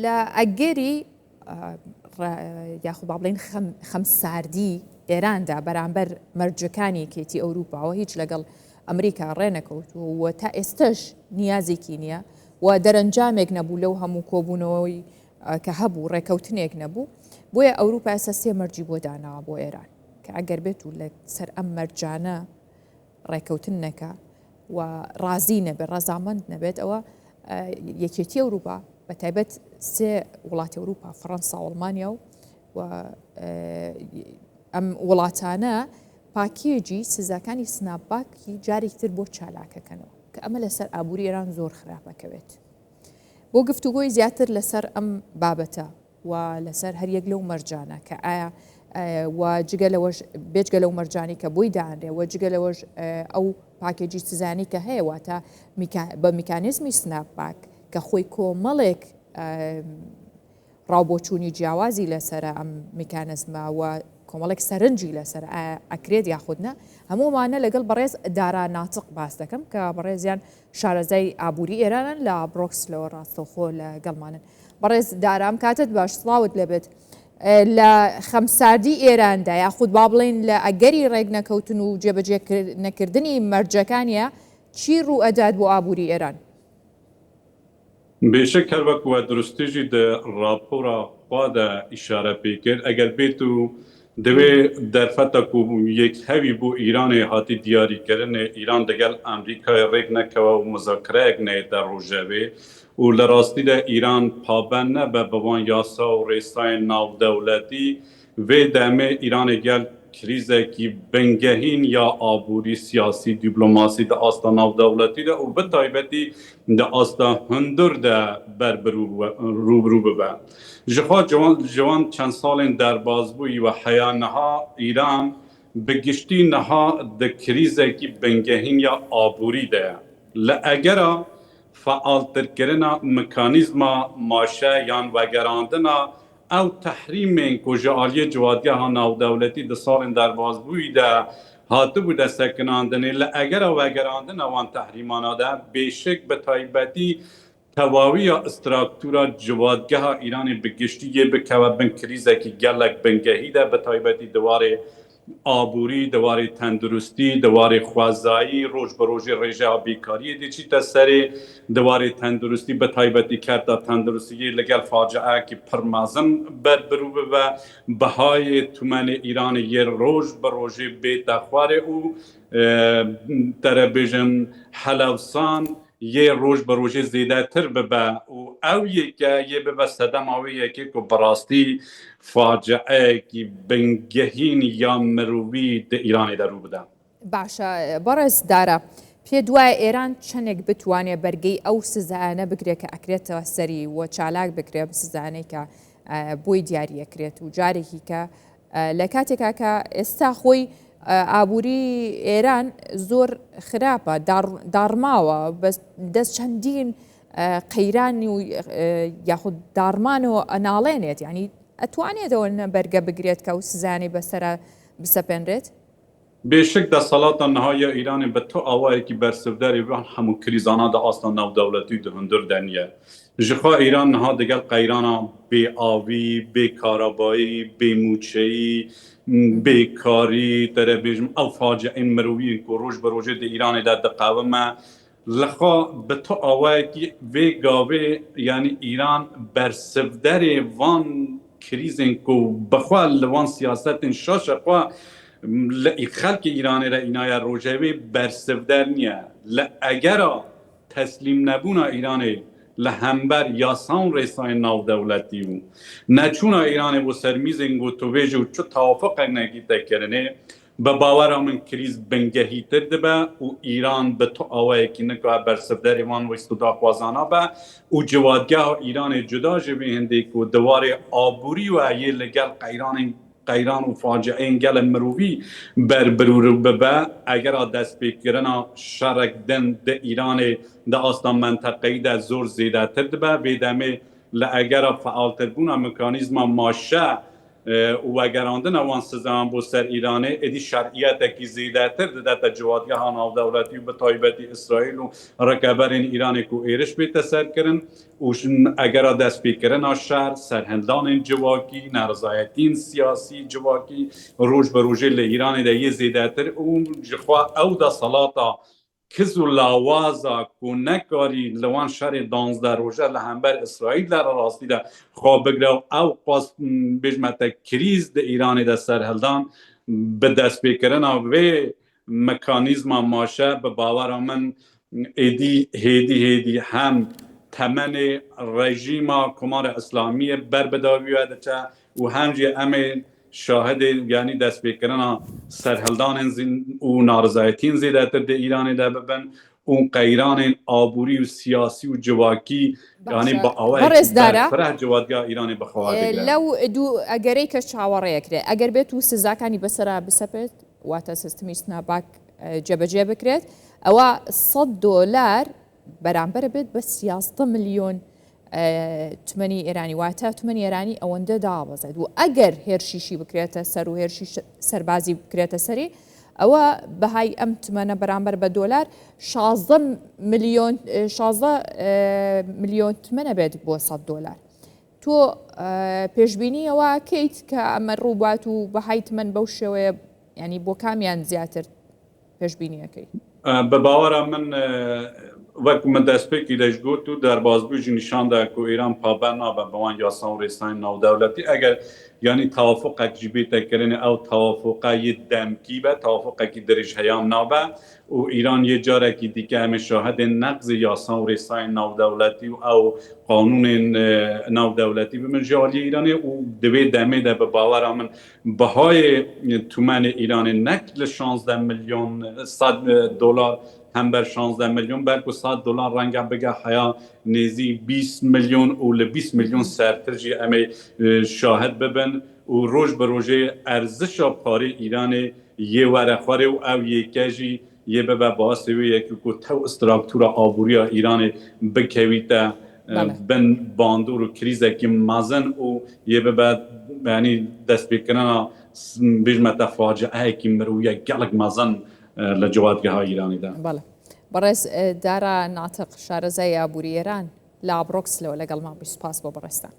لە ئەگەری یاخود با بڵێن خەمساردی ئێراندا بەرامبەر مەرجەکانی کێتی ئەوروپاوە هیچ لەگەڵ ئەمریکا ڕێنەکەوتووە تا ئێستش نیازێکی نییە و دەرەنجامێک نەبوو لەو هەموو کۆبوونەوەی کە هەبوو ڕێکەوتنێک نەبوو بۆیە ئەوروپا ئێستا 3 مەرجی بۆ داناوە بۆ ئێران کە ئەگەر بێت و لەسەر ئەم مەرجانە ڕێکەوتن نەکە و ڕازی نەبێت ڕەزامەند نەبێت ئەوە یەکێتی ئەوروپا بە تایبەت 3 وڵاتی ئەوروپا فەڕەنسا و ئەڵمانیا و ئەم وڵاتانە پاکێجی سزاکانی سناپباکی جارێکتر بۆ چالاکەکەنەوە کە ئەمە لەسەر ئابووری ئێران زۆر خراپەکەوێت بۆ گفتوگۆی زیاتر لەسەر ئەم بابەتە و لەسەر هەریەک لەو مەرجانە کە ئایا و جگە لەوەش بێجگە لەو مەرجانی کە بۆی دانرێ و جگە لەوەش ئەو پاکێجی سزانی کە هەیە واتە بە میکانیزمی سناپباک کە خۆی کۆمەڵێک ڕاوبۆچوونی جیاوازی لەسرە ئەم میکانزمە و کۆمەڵێک سەرنجی لەسەر ئەکرێت یاخودنا هەموومانە لەگەڵ بەڕێز دارا ناتق باس دەکەم کە بەڕێزیان شارەزای ئابووری ئێرانن لە بڕۆکسلەوە ڕاستەوخۆ لە گەڵمانن بەڕێز دارام کاتت باش سڵاوت لەبێت لە خەمساردی ئێراندا یاخود با بڵێن لە ئەگەری ڕێک نەکەوتن و جێبەجێ نەکردنی مەرجەکانیە چی ڕوو ئەدات بۆ ئابووری ئێران؟ بێشک هەر وەکوە دروستیژی دە راپۆرە خوا دە ئیشارە پێ کرد ئەگەر بێت و دوێ دەرفەتە و یەک هەوی بۆ ئیرانێ هاتی دیاریکردنێ ئیران دەگەل ئەمریکای ڕێک نەکەوە و مزاکرەیەک نێتە ڕۆژەوێ و لە ڕاستیدا ئیران پابەند نەبە بەوان یاسا و ڕێسایên ناودەوڵەتی vê demê Îranê gel krîzekî bingehîn ya aborî siyasî dîplomasî di asta navdewletî de û bi taybetî di asta hundir de rûbirû bibe. Ji xwe ciwan çend salên derbasbûyî ve heya niha Îran bi giştî niha di krîzekî bingehîn ya aborî de ye. Li egera fealtirkirina mekanîzma maşe yan vegerandina ew tehrîmên ku ji aliyê civadgeha navdewletî di salên derbasbûyî de hatibû destekinandinê li egera vegerandina wan tehrîmana de bêşik bi taybetî tewawiya istraktûra civadgeha Îranê bi giştî yê bikeve bin krîzekî gelek bingehî de bi taybetî diwarê aborî, diwarê tenduristî, diwarê xwezayî, roj bi rojê rêjeya bêkariyê dê çîte serê, diwarê tenduristî bi taybetî kerta tenduristiyê li gel faciayekî pir mezin berbirû bibe, bihayê tûmenê Îranê yê roj bi rojê bête xwarê û terebêjin helewsan yê roj bi rojê zêdetir bibe û ew yêke yê bibe sedema wê yekê ku bi rastî faciayekî bingehîn ya mirovî di Îranê de rû bide. باشە بەڕێز دارە پێ دوایە ئێران چەندێک بتوانێت بەرگەی ئەو سزانە بگرێت کە ئەکرێتەوە سەری و چالاک بکرێت سزانەی کە بۆی دیاریەکرێت و جارێکی کە لە کاتێکا کە ئێستا خۆی ئابووری ئێران زۆر خراپە داڕماوە بەس دەست چەندین قەیرانی و یاخود داڕمانەوە ئەناڵێنێت یعنی ئەتوانێتەوە بەرگە بگرێت کە ئەو سزانەی بەسەرە بسەپێنرێت؟ بێشک دەسەڵاتە نەهایە ئیرانی بە تۆ ئاوایەکی بەرسەوداری بە هەموو کریزانە دە ئاستا ناودەوڵەتی و هەندر دەنیە ژخوا ئیران نەها دەگەڵ قەیرانە بێئاوی بێکارەبایی بێموچەیی بێکاری تەرەبێژم ئەو فاجعین مرۆوی و ڕۆژ بە ڕۆژێ دە ئیرانێدا دەقاومە لەخوا بە تۆ ئاوایەکی vê gavê yanî îran bersivderê van krîzên ku bixwe li wan siyasetên şaşa xwe li xelkê Îranê re înaya rojevê bersivder niye li egera teslîm nebûna Îranê li hember yasan rêsayên navdewletî û neçûna Îranê bo sermîzên gotovêjî û çi tawafeqek nekî tekirinê bi bawera min krîz bingehîtir dibe û Îran bi to awayekî nika bersivderê wan wîst daxwazana be û civadgeha Îranê cuda ji vê hindê ku diwarê aborî we yê li gel qeyran û facieyên gelek mirovî berbirû bibe egera destpêkirina şerek din di Îranê di asta menteqeyî de zor zêdetir dibe vê demê li egera fealtirbûna mekanîzma maşe وگراندن وان سزان بو سر ایرانه ادی شرعیت کی زیاده تر داده جوادگاه ها ناو دولتی و به تایبتی اسرائیل و رکابرین ایران کو ایرش به تسر کرن وشن اگر دست بیکرن شهر سرهندان جواکی نارضایتین سیاسی جواکی روز به روز ل ایران ده یه زیاده تر اون جخوا او دا صلاتا کز و لاوازا کو نکاری لوان شهر 12 روزه لهمبر اسرائیل در راستی ده خواب بگره او پاس بجمت کریز ده ایران ده سرهندان به دست بیکرن و مکانیزم ماشه به باور من هیدی هم تمن رژیم کمار اسلامی بربداویه چه و همجی امه شاهد یعنی دست بکرنا سرهلدان و نارضایتین زیده تر ده ایران ده ببن اون قیران آبوری و سیاسی و جواکی یعنی با آوه برفره جوادگاه ایران بخواه بگره لو دو اگری که چاوره کرد اگر بیتو سزاکانی بسرا بسپت واتا سیستمی سناباک جبجه بکرد او $100 برامبر بيت بس 11 مليون تمني إيراني واتا تمني إيراني أونده دعوة زاد وأجر هيرشيشي بكريتا سر وهيرشي سربازي بكريتا سري أو بهاي أم تمنى برامبر $1 16 مليون تمنى بيت بو $100 تو بيجبيني أو كيت كأمر روباتو بهاي تمن بوشة يعني بو كاميان زياتر بيجبيني أكيد بباور من وقت من دست پی کیدش گوتو در بازگویی نشان داد که ایران پابند نبود به وان یاسان و رسانه نودولتی اگر یعنی توافق اکجیبی تکرین او توافقی دمکی به توافقی درش هیام نبود و ایران یه جاره که دیگه همه شاهد نقض یاسان و رسانه نودولتی و او قانون نودولتی به من جالی ایرانی و دوی دمه ده به باور من بهای تومن ایران نکل 16 میلیون $100 هم بر 16 میلیون بلکه $100 رنگ بگه حیا نزی 20 میلیون و ل 20 میلیون سرترجی امی شاهد ببن و روز به روزه ارزش پاره ایران یه ورخواره و او یکیجی یه به باعث یکی که تو استراکتور آبوری ایران بکویده بن باندور و کریزه که مازن و یه به یعنی دست بکنن بجمت فاجعه که مرویه گلگ مازن لجوادگاه ایرانی ده. بله. برس دارا ناطق شارزای آبوری ایران لا بروکس لو لقل ما بس باس ببرستان.